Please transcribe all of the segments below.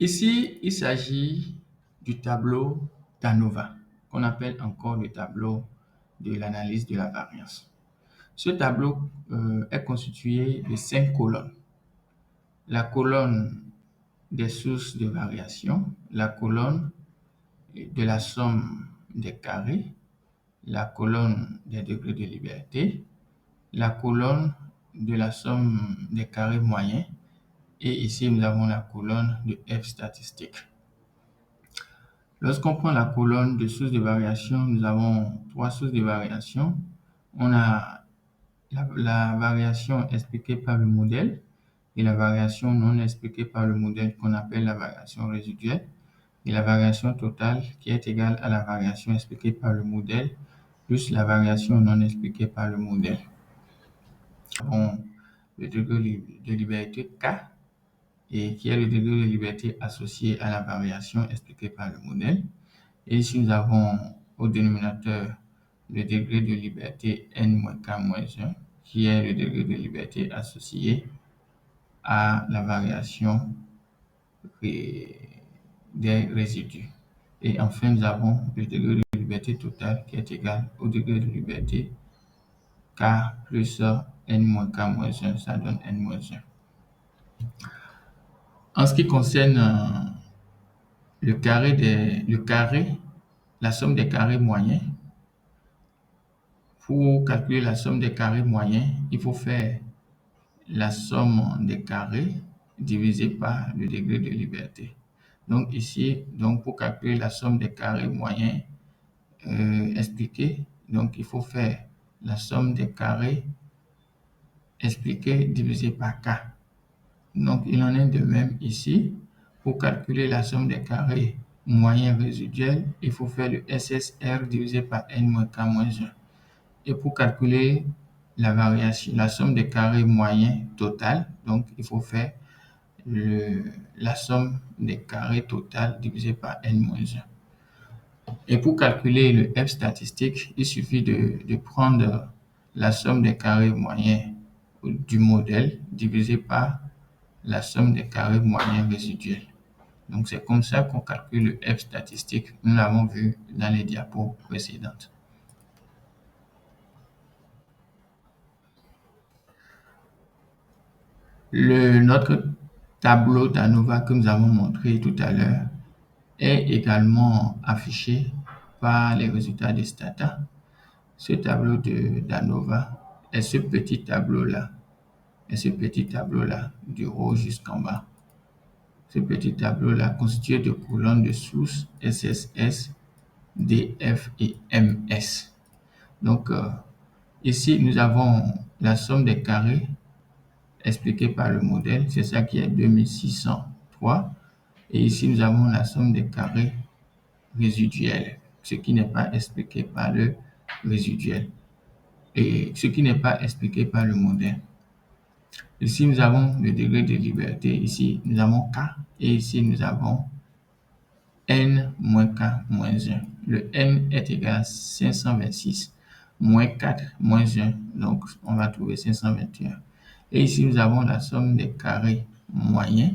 Ici, il s'agit du tableau d'ANOVA, qu'on appelle encore le tableau de l'analyse de la variance. Ce tableau est constitué de 5 colonnes. La colonne des sources de variation, la colonne de la somme des carrés, la colonne des degrés de liberté, la colonne de la somme des carrés moyens et ici nous avons la colonne de f statistique. Lorsqu'on prend la colonne de sources de variation, nous avons 3 sources de variation. On a la variation expliquée par le modèle et la variation non expliquée par le modèle qu'on appelle la variation résiduelle et la variation totale qui est égale à la variation expliquée par le modèle plus la variation non expliquée par le modèle. Nous avons le degré de liberté K et qui est le degré de liberté associé à la variation expliquée par le modèle. Et ici, nous avons au dénominateur le degré de liberté n-k-1 qui est le degré de liberté associé à la variation des résidus. Et enfin, nous avons le degré de liberté totale qui est égal au degré de liberté k plus n-k-1, ça donne n-1. En ce qui concerne la somme des carrés moyens, pour calculer la somme des carrés moyens, il faut faire la somme des carrés divisé par le degré de liberté. Donc ici, pour calculer la somme des carrés moyens expliqués, donc il faut faire la somme des carrés expliqués divisé par k. Donc il en est de même ici. Pour calculer la somme des carrés moyens résiduels, il faut faire le SSR divisé par n-k-1. Et pour calculer la somme des carrés moyens total, donc il faut faire la somme des carrés total divisé par n-1. Et pour calculer le F statistique, il suffit de prendre la somme des carrés moyens du modèle divisé par la somme des carrés moyens résiduels. Donc c'est comme ça qu'on calcule le F statistique. Nous l'avons vu dans les diapos précédentes. Notre tableau d'ANOVA que nous avons montré tout à l'heure est également affiché par les résultats des Stata. Ce tableau d'ANOVA est ce petit tableau-là, du haut jusqu'en bas. Ce petit tableau-là constitué de colonnes de sources SSS, DF et MS. Donc, ici, nous avons la somme des carrés expliquée par le modèle, c'est ça qui est 2603. Et ici, nous avons la somme des carrés résiduels, ce qui n'est pas expliqué par le résiduel et ce qui n'est pas expliqué par le modèle. Ici, nous avons le degré de liberté. Ici, nous avons K et ici, nous avons n-k-1. Le n est égal à 526 moins 4 moins 1. Donc, on va trouver 521. Et ici, nous avons la somme des carrés moyens.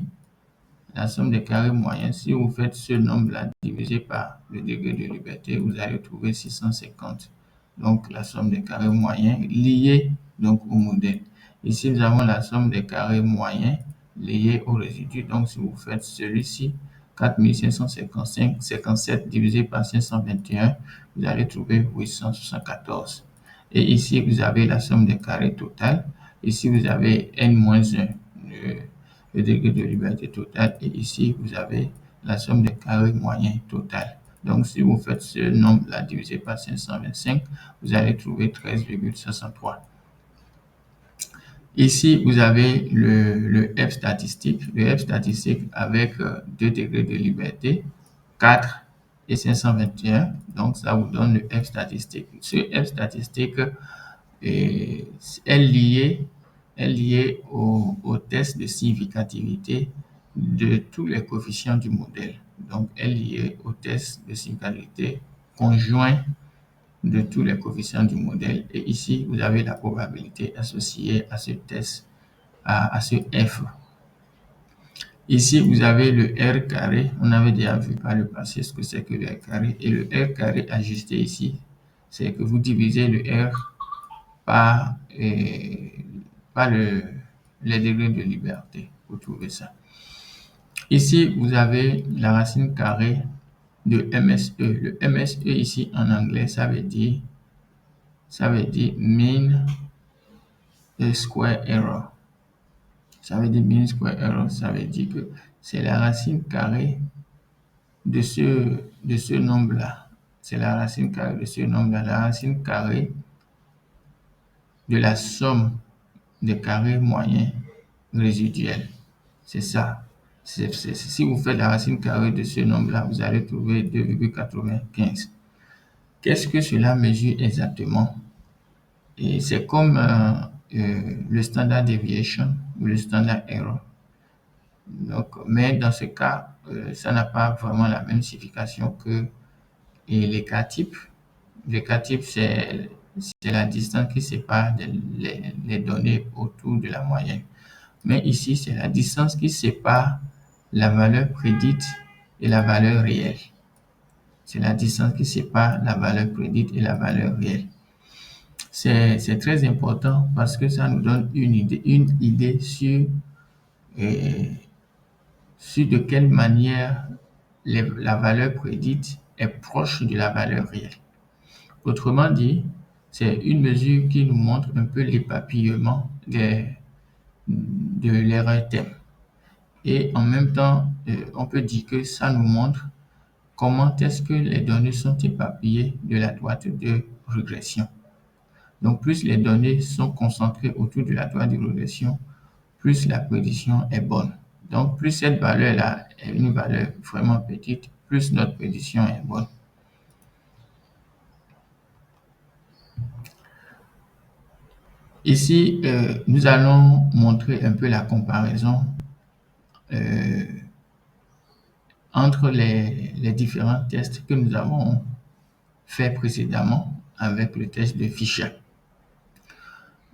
La somme des carrés moyens, si vous faites ce nombre-là divisé par le degré de liberté, vous allez trouver 650. Donc, la somme des carrés moyens liée donc, au modèle. Ici, nous avons la somme des carrés moyens liés au résidu. Donc, si vous faites celui-ci, 4557 divisé par 521, vous allez trouver 874. Et ici, vous avez la somme des carrés total. Ici, vous avez n-1, le degré de liberté totale. Et ici, vous avez la somme des carrés moyens total. Donc, si vous faites ce nombre-là divisé par 525, vous allez trouver 13,63. Ici, vous avez le F statistique. Le F statistique avec 2 degrés de liberté, 4 et 521. Donc, ça vous donne le F statistique. Ce F statistique est lié au test de significativité de tous les coefficients du modèle. Donc, est lié au test de significativité conjoint de tous les coefficients du modèle. Et ici, vous avez la probabilité associée à ce test, à ce F. Ici, vous avez le R carré. On avait déjà vu par le passé ce que c'est que le R carré. Et le R carré ajusté ici, c'est que vous divisez le R par, les degrés de liberté. Vous trouvez ça. Ici, vous avez la racine carrée de MSE. Le MSE ici en anglais, ça veut dire mean square error. Ça veut dire mean square error. Ça veut dire que c'est la racine carrée de ce nombre-là. C'est la racine carrée de ce nombre-là. La racine carrée de la somme des carrés moyens résiduels. C'est ça. Si vous faites la racine carrée de ce nombre-là, vous allez trouver 2,95. Qu'est-ce que cela mesure exactement? Et c'est comme le standard deviation ou le standard error. Donc, mais dans ce cas, ça n'a pas vraiment la même signification que les cas types. Les cas types, c'est la distance qui sépare les données autour de la moyenne. Mais ici, c'est la distance qui sépare la valeur prédite et la valeur réelle. C'est la distance qui sépare la valeur prédite et la valeur réelle. C'est très important parce que ça nous donne une idée euh, sur de quelle manière la valeur prédite est proche de la valeur réelle. Autrement dit, c'est une mesure qui nous montre un peu l'éparpillement de l'erreur thème. Et en même temps, on peut dire que ça nous montre comment est-ce que les données sont éparpillées de la droite de régression. Donc, plus les données sont concentrées autour de la droite de régression, plus la prédiction est bonne. Donc, plus cette valeur-là est une valeur vraiment petite, plus notre prédiction est bonne. Ici, nous allons montrer un peu la comparaison entre les différents tests que nous avons fait précédemment avec le test de Fisher.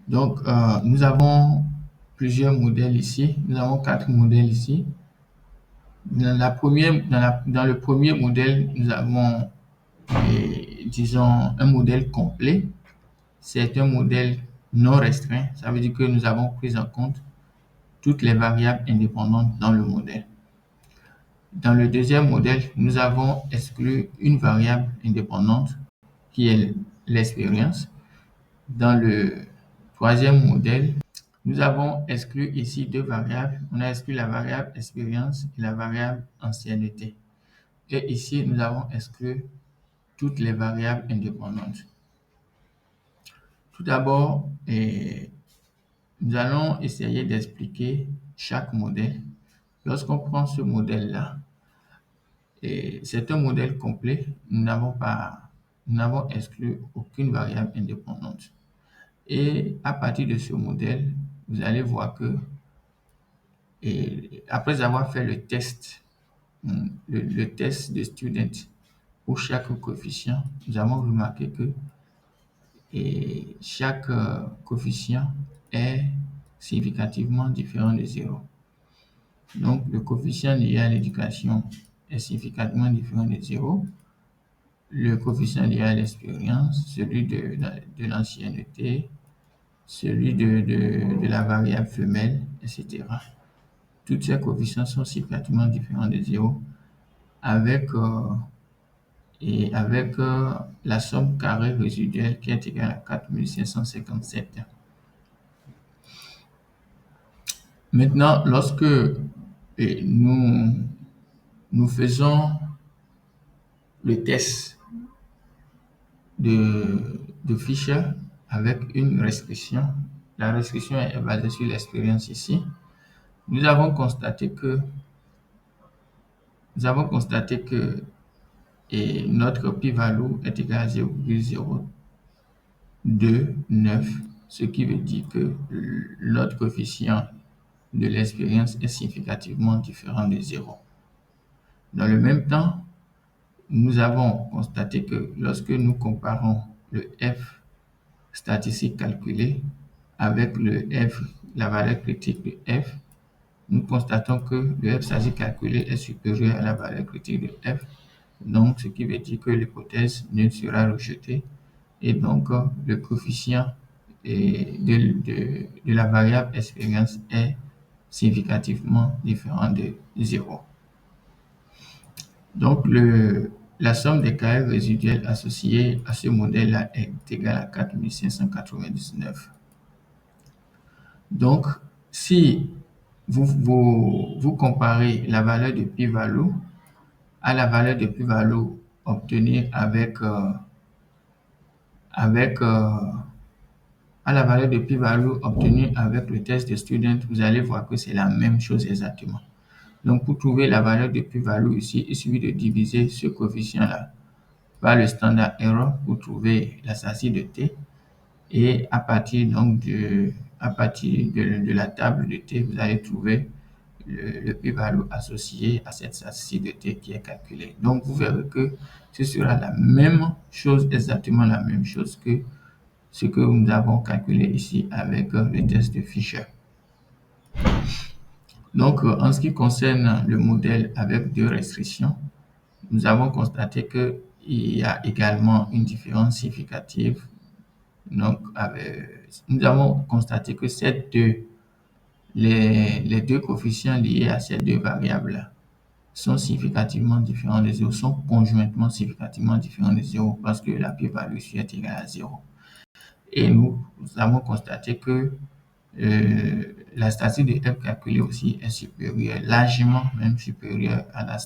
Donc, nous avons plusieurs modèles ici. Nous avons 4 modèles ici. Dans le premier modèle, nous avons, disons, un modèle complet. C'est un modèle non restreint. Ça veut dire que nous avons pris en compte toutes les variables indépendantes dans le modèle. Dans le deuxième modèle, nous avons exclu une variable indépendante qui est l'expérience. Dans le troisième modèle, nous avons exclu ici 2 variables. On a exclu la variable expérience et la variable ancienneté. Et ici, nous avons exclu toutes les variables indépendantes. Tout d'abord, nous allons essayer d'expliquer chaque modèle. Lorsqu'on prend ce modèle-là, c'est un modèle complet. Nous n'avons exclu aucune variable indépendante. Et à partir de ce modèle, vous allez voir que, après avoir fait le test, le test de student pour chaque coefficient, nous avons remarqué que chaque coefficient est significativement différent de 0. Donc, le coefficient lié à l'éducation est significativement différent de 0. Le coefficient lié à l'expérience, celui de l'ancienneté, celui de la variable femelle, etc. Tous ces coefficients sont significativement différents de 0 avec, la somme carrée résiduelle qui est égale à 4557. Maintenant, lorsque nous faisons le test de Fisher avec une restriction, la restriction est basée sur l'expérience ici, nous avons constaté que notre p-value est égal à 0,029, ce qui veut dire que notre coefficient de l'expérience est significativement différent de 0. Dans le même temps, nous avons constaté que lorsque nous comparons le F statistique calculé avec la valeur critique de F, nous constatons que le f statistique calculé est supérieur à la valeur critique de f, donc ce qui veut dire que l'hypothèse nulle sera rejetée et donc le coefficient de la variable expérience est significativement différent de 0. Donc, la somme des carrés résiduels associés à ce modèle-là est égale à 4599. Donc, si vous comparez la valeur de p-value à la valeur de p-value obtenue à la valeur de p-value obtenue avec le test de student, vous allez voir que c'est la même chose exactement. Donc, pour trouver la valeur de p-value ici, il suffit de diviser ce coefficient-là par le standard error pour trouver la statistique de t. Et à partir donc de la table de t, vous allez trouver le p-value associé à cette statistique de t qui est calculée. Donc, vous verrez que ce sera la même chose, exactement la même chose que ce que nous avons calculé ici avec le test de Fisher. Donc, en ce qui concerne le modèle avec deux restrictions, nous avons constaté qu'il y a également une différence significative. Donc, nous avons constaté que les deux coefficients liés à ces deux variables sont significativement différents de 0, sont conjointement significativement différents de 0 parce que la p-value est égale à 0. Et nous avons constaté que la statistique de f calculée aussi est supérieure, largement même supérieure à la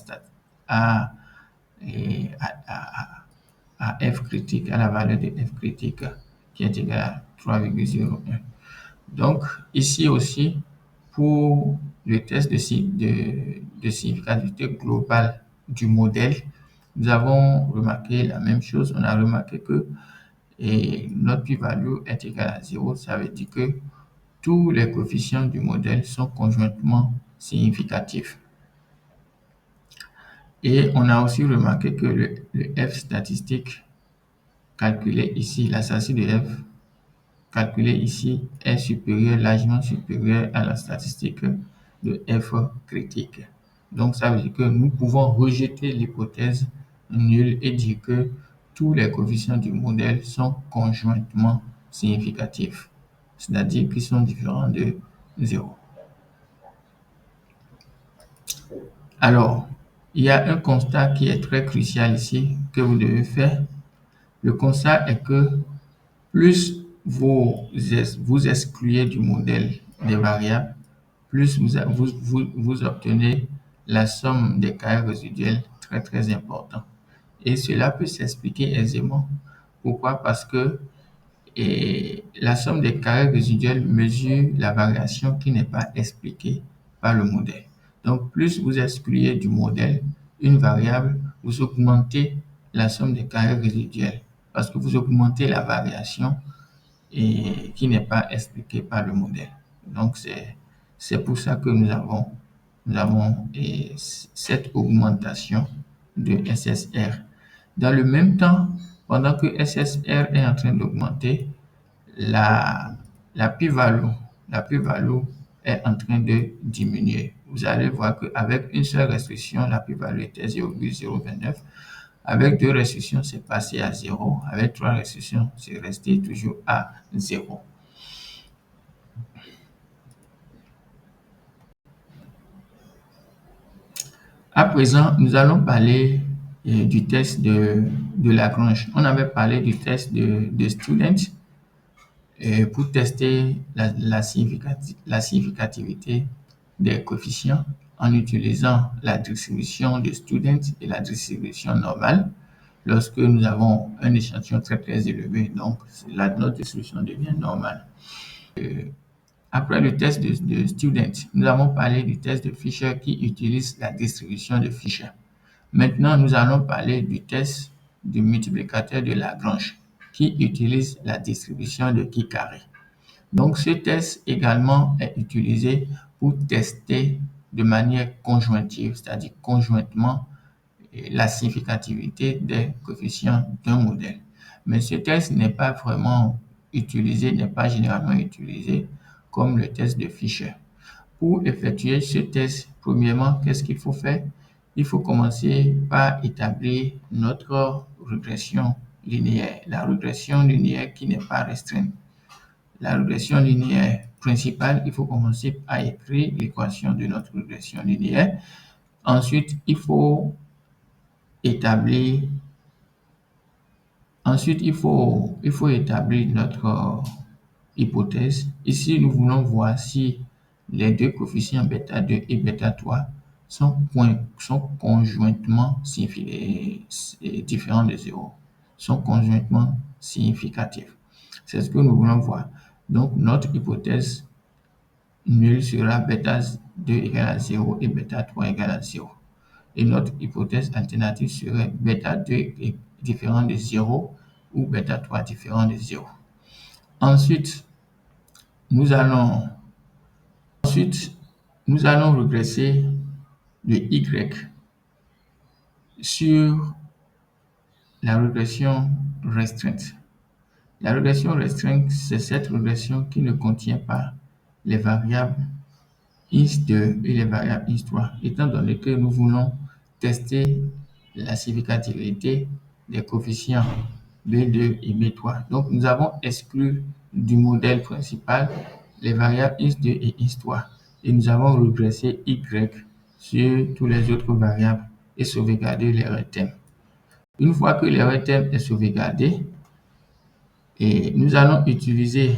à f critique, à la valeur de f critique qui est égale à 3,01. Donc, ici aussi, pour le test de significativité globale du modèle, nous avons remarqué la même chose. On a remarqué que notre p-value est égale à 0. Ça veut dire que tous les coefficients du modèle sont conjointement significatifs. Et on a aussi remarqué que le f statistique calculé ici, la statistique de f calculée ici est supérieure, largement supérieure à la statistique de f critique. Donc, ça veut dire que nous pouvons rejeter l'hypothèse nulle et dire que tous les coefficients du modèle sont conjointement significatifs, c'est-à-dire qu'ils sont différents de 0. Alors, il y a un constat qui est très crucial ici que vous devez faire. Le constat est que plus vous excluez du modèle des variables, plus vous obtenez la somme des carrés résiduels très très important. Et cela peut s'expliquer aisément. Pourquoi? Parce que la somme des carrés résiduels mesure la variation qui n'est pas expliquée par le modèle. Donc, plus vous excluez du modèle une variable, vous augmentez la somme des carrés résiduels parce que vous augmentez la variation qui n'est pas expliquée par le modèle. Donc, c'est pour ça que nous avons cette augmentation de SSR. Dans le même temps, pendant que SSR est en train d'augmenter, la p-value est en train de diminuer. Vous allez voir qu'avec une seule restriction, la p-value était 0,029. Avec deux restrictions, c'est passé à 0. Avec trois restrictions, c'est resté toujours à 0. À présent, nous allons parler du test de Lagrange. On avait parlé du test de Student pour tester la significativité des coefficients en utilisant la distribution de Student et la distribution normale. Lorsque nous avons un échantillon très très élevé, donc notre distribution devient normale. Après le test de Student, nous avons parlé du test de Fisher qui utilise la distribution de Fisher. Maintenant, nous allons parler du test du multiplicateur de Lagrange qui utilise la distribution de chi carré. Donc, ce test également est utilisé pour tester de manière conjointive, c'est-à-dire conjointement, la significativité des coefficients d'un modèle. Mais ce test n'est pas vraiment utilisé, n'est pas généralement utilisé comme le test de Fisher. Pour effectuer ce test, premièrement, qu'est-ce qu'il faut faire? Il faut commencer par établir notre régression linéaire, la régression linéaire qui n'est pas restreinte. La régression linéaire principale, il faut commencer à écrire l'équation de notre régression linéaire. Ensuite, établir, il faut établir notre hypothèse. Ici, nous voulons voir si les deux coefficients bêta 2 et bêta 3 sont conjointement différents de 0, sont conjointement significatifs. C'est ce que nous voulons voir. Donc, notre hypothèse nulle sera bêta 2 égale à 0 et bêta 3 égale à 0. Et notre hypothèse alternative serait bêta 2 est différent de 0 ou bêta 3 différent de 0. Ensuite, nous allons regresser le Y sur la régression restreinte. La régression restreinte, c'est cette régression qui ne contient pas les variables IS2 et les variables IS3, étant donné que nous voulons tester la significativité des coefficients B2 et B3. Donc, nous avons exclu du modèle principal les variables IS2 et IS3 et nous avons regressé Y sur toutes les autres variables et sauvegardé l'erreur thème. Une fois que l'erreur thème est sauvegardée, nous allons utiliser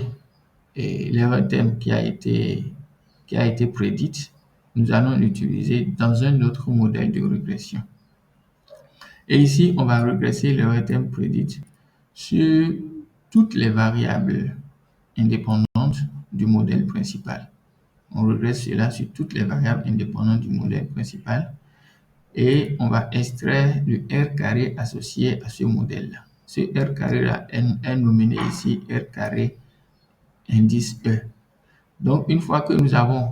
l'erreur thème qui a été prédite, nous allons l'utiliser dans un autre modèle de régression. Et ici, on va regresser l'erreur thème prédite sur toutes les variables indépendantes du modèle principal. On regresse cela sur toutes les variables indépendantes du modèle principal et on va extraire le R carré associé à ce modèle-là. Ce R carré-là est nominé ici R carré indice E. Donc, une fois que nous avons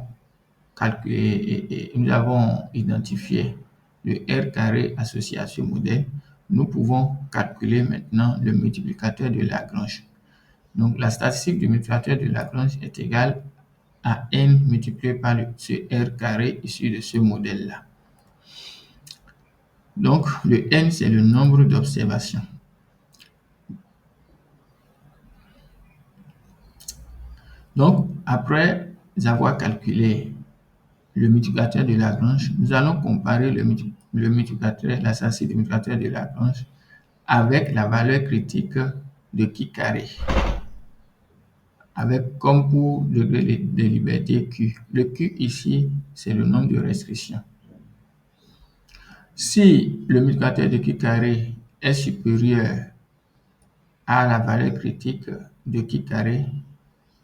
calculé et nous avons identifié le R carré associé à ce modèle, nous pouvons calculer maintenant le multiplicateur de Lagrange. Donc, la statistique du multiplicateur de Lagrange est égale à n multiplié par ce R carré issu de ce modèle-là. Donc, le n, c'est le nombre d'observations. Donc, après avoir calculé le multiplicateur de Lagrange, nous allons comparer le multiplicateur, la statistique du multiplicateur de Lagrange avec la valeur critique de chi carré, avec comme pour degré de liberté Q. Le Q ici, c'est le nombre de restrictions. Si le multiplicateur de chi carré est supérieur à la valeur critique de chi carré,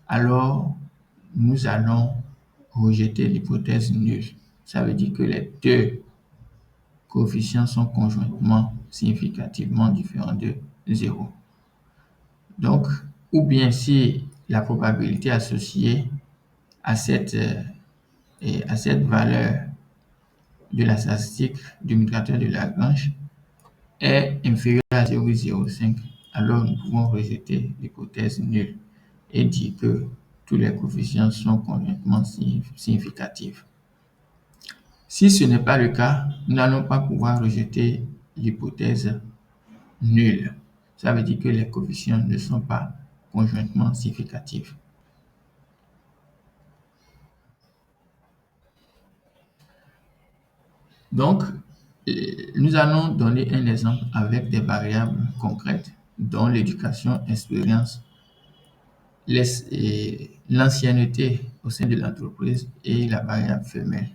alors nous allons rejeter l'hypothèse nulle. Ça veut dire que les deux coefficients sont conjointement significativement différents de 0. Donc, ou bien si la probabilité associée à cette valeur de la statistique du multiplicateur de Lagrange est inférieure à 0,05, alors nous pouvons rejeter l'hypothèse nulle et dire que tous les coefficients sont conjointement significatifs. Si ce n'est pas le cas, nous n'allons pas pouvoir rejeter l'hypothèse nulle. Ça veut dire que les coefficients ne sont pas conjointement significatifs. Donc, nous allons donner un exemple avec des variables concrètes dont l'éducation, expérience, l'ancienneté au sein de l'entreprise et la variable femelle.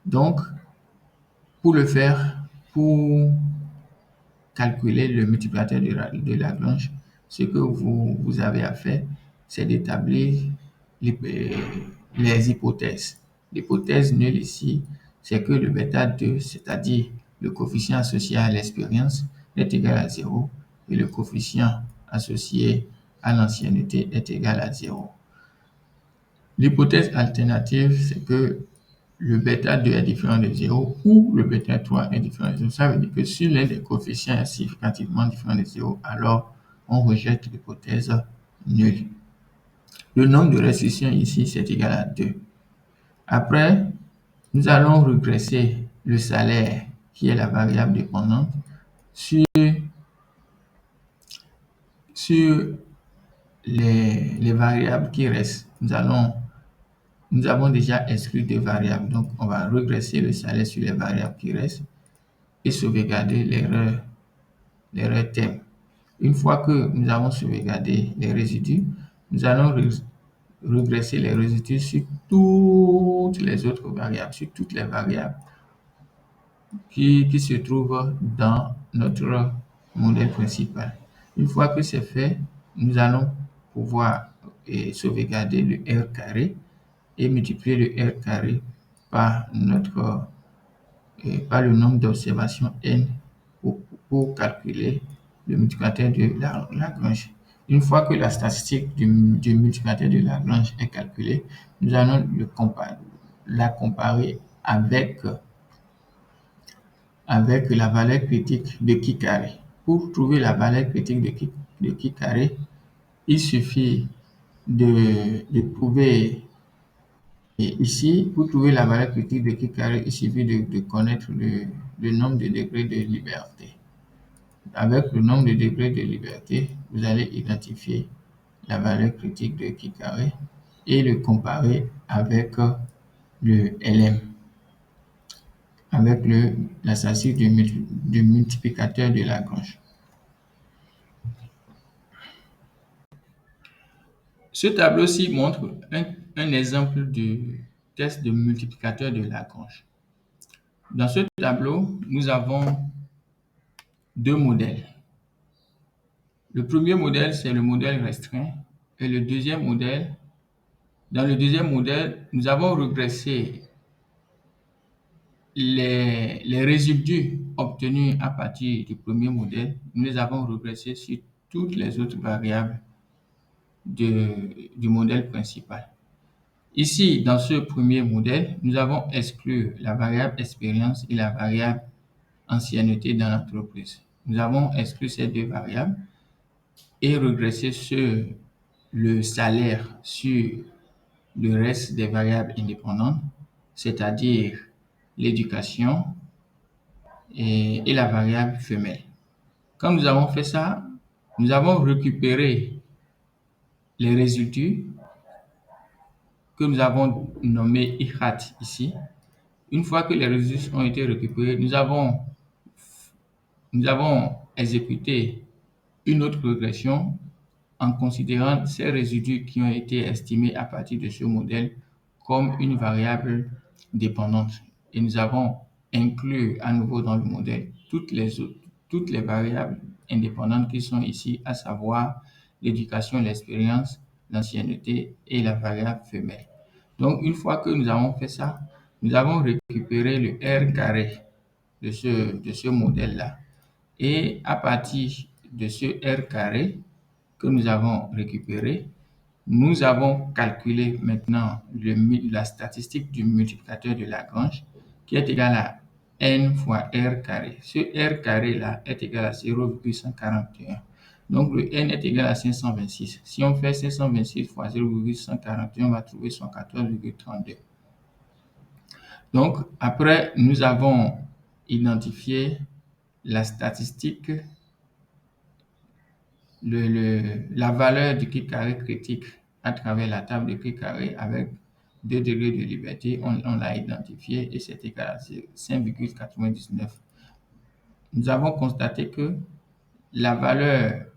Donc, pour le faire, pour calculer le multiplicateur de Lagrange, ce que vous avez à faire, c'est d'établir les hypothèses. L'hypothèse nulle ici, c'est que le bêta 2, c'est-à-dire le coefficient associé à l'expérience, est égal à 0 et le coefficient associé à l'ancienneté est égal à 0. L'hypothèse alternative, c'est que le bêta 2 est différent de 0 ou le bêta 3 est différent de 0. Ça veut dire que si l'un des coefficients est significativement différent de 0, alors on rejette l'hypothèse nulle. Le nombre de restitutions ici, c'est égal à 2. Après, nous allons regresser le salaire, qui est la variable dépendante, sur, sur les variables qui restent. Nous avons déjà exclu des variables, donc on va regresser le salaire sur les variables qui restent et sauvegarder l'erreur thème. Une fois que nous avons sauvegardé les résidus, nous allons regresser les résidus sur toutes les autres variables, sur toutes les variables qui se trouvent dans notre modèle principal. Une fois que c'est fait, nous allons pouvoir sauvegarder le R carré et multiplier le R carré par par le nombre d'observations n pour calculer le multiplicateur de Lagrange. Une fois que la statistique du multiplicateur de Lagrange est calculée, nous allons la comparer avec la valeur critique de chi carré. Pour trouver la valeur critique de chi carré, il suffit de trouver, et ici, pour trouver la valeur critique de chi carré, il suffit de connaître le nombre de degrés de liberté. Avec le nombre de degrés de liberté, vous allez identifier la valeur critique de chi carré et le comparer avec le LM, avec la statistique du multiplicateur de Lagrange. Ce tableau-ci montre un exemple du test de multiplicateur de Lagrange. Dans ce tableau, nous avons deux modèles. Le premier modèle, c'est le modèle restreint. Et dans le deuxième modèle, nous avons regressé les résidus obtenus à partir du premier modèle. Nous les avons regressés sur toutes les autres variables du modèle principal. Ici, dans ce premier modèle, nous avons exclu la variable expérience et la variable ancienneté dans l'entreprise. Nous avons exclu ces deux variables et regressé sur le salaire sur le reste des variables indépendantes, c'est-à-dire l'éducation et la variable femelle. Quand nous avons fait ça, nous avons récupéré les résidus que nous avons nommés IRAT ici. Une fois que les résidus ont été récupérés, nous avons exécuté une autre régression en considérant ces résidus qui ont été estimés à partir de ce modèle comme une variable dépendante. Et nous avons inclus à nouveau dans le modèle toutes les variables indépendantes qui sont ici, à savoir l'éducation, l'expérience, l'ancienneté et la variable femelle. Donc, une fois que nous avons fait ça, nous avons récupéré le R carré de ce modèle-là. Et à partir de ce R carré que nous avons récupéré, nous avons calculé maintenant la statistique du multiplicateur de Lagrange qui est égal à n fois R carré. Ce R carré-là est égal à 0,141. Donc, le n est égal à 526. Si on fait 526 fois 0,141, on va trouver 114,32. Donc, après, nous avons identifié la statistique, la valeur du chi carré critique à travers la table de chi carré avec 2 degrés de liberté. On l'a identifié et c'est égal à 5,99. Nous avons constaté que la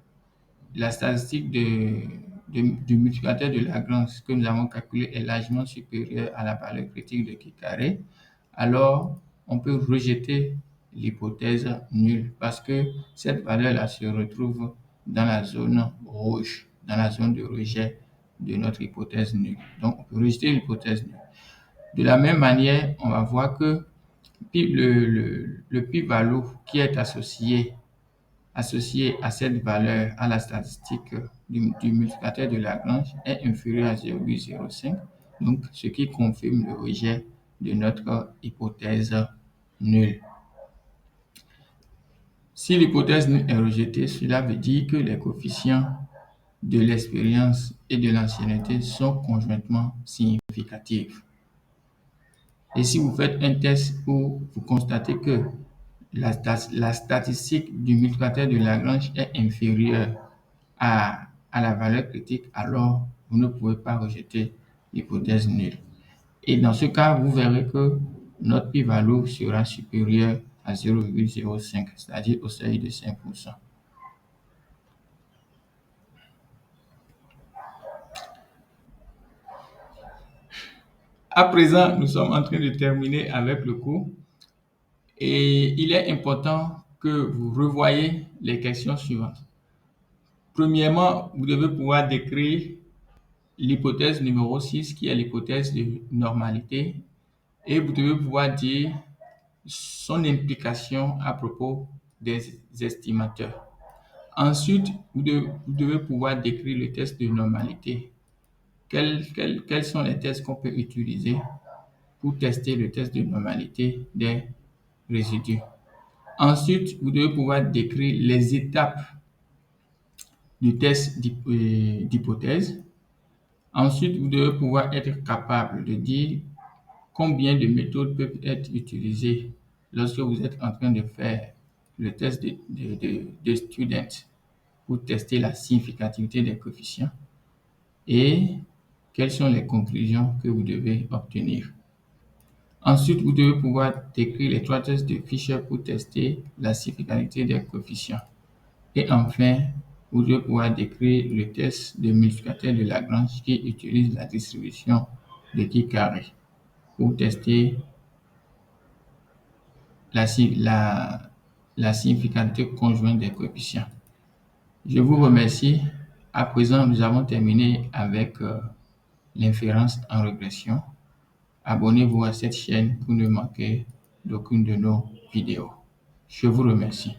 statistique du multiplicateur de Lagrange que nous avons calculé est largement supérieure à la valeur critique de chi carré. Alors, on peut rejeter l'hypothèse nulle parce que cette valeur-là se retrouve dans la zone rouge, dans la zone de rejet de notre hypothèse nulle. Donc, on peut rejeter l'hypothèse nulle. De la même manière, on va voir que le p-value qui est associé à cette valeur, à la statistique du multiplicateur de Lagrange, est inférieur à 0,05, donc ce qui confirme le rejet de notre hypothèse nulle. Si l'hypothèse nulle est rejetée, cela veut dire que les coefficients de l'expérience et de l'ancienneté sont conjointement significatives. Et si vous faites un test où vous constatez que la statistique du multiplicateur de Lagrange est inférieure à la valeur critique, alors vous ne pouvez pas rejeter l'hypothèse nulle. Et dans ce cas, vous verrez que notre p-value sera supérieure à 0,05, c'est-à-dire au seuil de 5%. À présent, nous sommes en train de terminer avec le cours et il est important que vous revoyez les questions suivantes. Premièrement, vous devez pouvoir décrire l'hypothèse numéro 6 qui est l'hypothèse de normalité et vous devez pouvoir dire son implication à propos des estimateurs. Ensuite, vous devez pouvoir décrire le test de normalité. Quels sont les tests qu'on peut utiliser pour tester le test de normalité des résidus? Ensuite, vous devez pouvoir décrire les étapes du test d'hypothèse. Ensuite, vous devez pouvoir être capable de dire combien de méthodes peuvent être utilisées lorsque vous êtes en train de faire le test de student pour tester la significativité des coefficients et quelles sont les conclusions que vous devez obtenir. Ensuite, vous devez pouvoir décrire les trois tests de Fisher pour tester la significativité des coefficients. Et enfin, vous devez pouvoir décrire le test de multiplicateur de Lagrange qui utilise la distribution de qui carré pour tester la significativité conjointe des coefficients. Je vous remercie. À présent, nous avons terminé avec l'inférence en régression. Abonnez-vous à cette chaîne pour ne manquer d'aucune de nos vidéos. Je vous remercie.